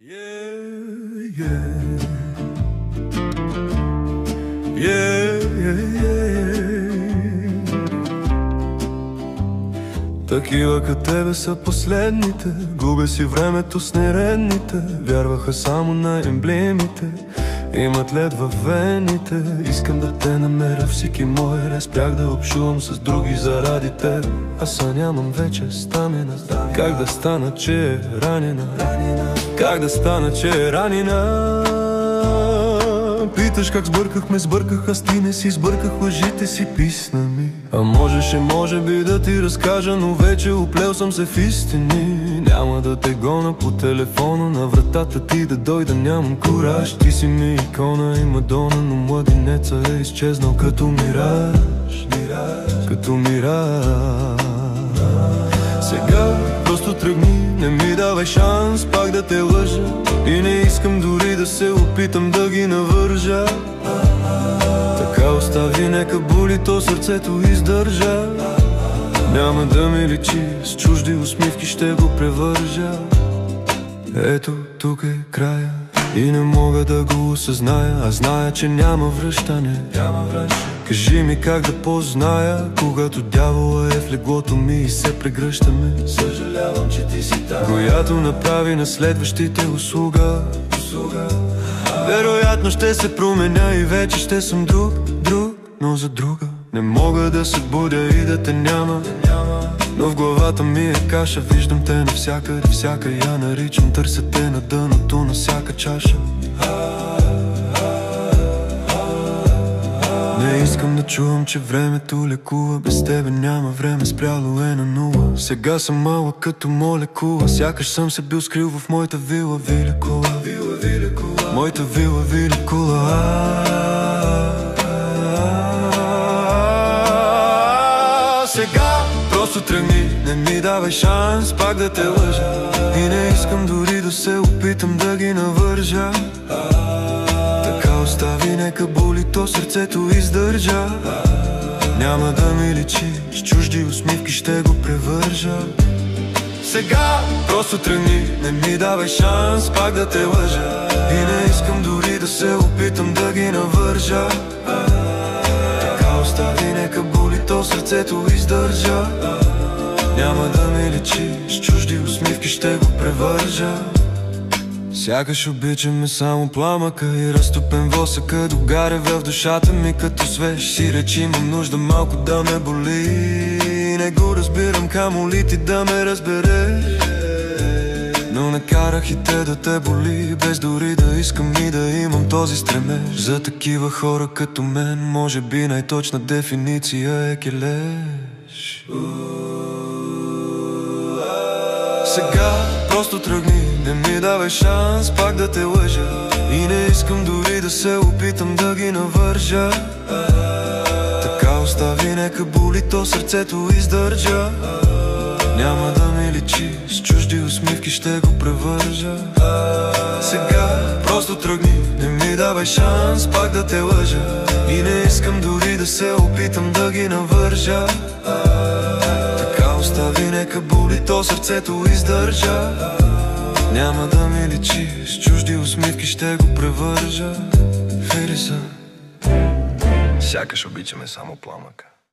Такива като тебе са последните. Губя си времето с нередните. Вярваха само на емблемите. Имат лед във вените. Искам да те намеря всеки мой рез. Спрях да общувам с други заради теб. Аз нямам вече стамина. Как да стана, че е ранена? Как да стана, че е ранена? Питаш как сбъркахме, сбърках, аз ти не си сбърках, лъжите си писна ми. А можеше, може би да ти разкажа, но вече оплел съм се в истини. Няма да те гоня по телефона, на вратата ти да дойда, нямам кураж. Ти си ми икона и Мадона, но младенеца е изчезнал като мираж. Като мираж. Сега просто тръгни, не ми давай шанс пак да те лъжа. И не искам дори да се опитам да ги навържа. Така остави, нека боли, то сърцето издържа. Няма да ми личи, с чужди усмивки ще го превържа. Ето тук е края и не мога да го осъзная. Аз зная, че няма връщане. Кажи ми как да позная, когато дявола е в леглото ми и се прегръщаме. Съжалявам, че ти си там, която направи на следващите услуга. Вероятно ще се променя и вече ще съм друг, но за друга. Не мога да се будя и да те няма, но в главата ми е каша. Виждам те навсякъде, всяка я наричам. Търся те на дъното на всяка чаша. Не искам да чувам, че времето лекува. Без тебе няма време, спряло е на нула. Сега съм малък като молекула. Сякаш съм се бил скрил в моята вила Виликула. Моята вила Виликула. Сега просто тръгни, не ми давай шанс пак да те лъжа. И не искам дори да се опитам да ги навържа. Така остави, нека боли, то сърцето издържа. Няма да ми личи, с чужди усмивки ще го превържа. Сега просто тръгни, не ми давай шанс пак да те лъжа. И не искам дори да се опитам да ги навържа. Така остави, нека боли, то сърцето издържа. Няма да ми личи, с чужди усмивки ще го превържа. Сякаш обичаме само пламъка и разтопен восъка догаря в душата ми като свеж. Си речи, имам нужда малко да ме боли. Не го разбирам, камо ли ти да ме разбереш. Но не карах и те да те боли, без дори да искам и да имам този стремеж. За такива хора като мен, може би най-точна дефиниция е келеш. Сега просто тръгни, не ми давай шанс пак да те лъжа. И не искам дори да се опитам да ги навържа. Така остави, нека боли, то сърцето издържа. Няма да ми личи, с чужди усмивки ще го превържа. Сега просто тръгни, не ми давай шанс пак да те лъжа. И не искам дори да се опитам да ги навържа. Така остави, нека боли, то сърцето издържа. Няма да ми личи, с чужди усмивки ще го превържа. Фириса. Сякаш обичаме само пламъка.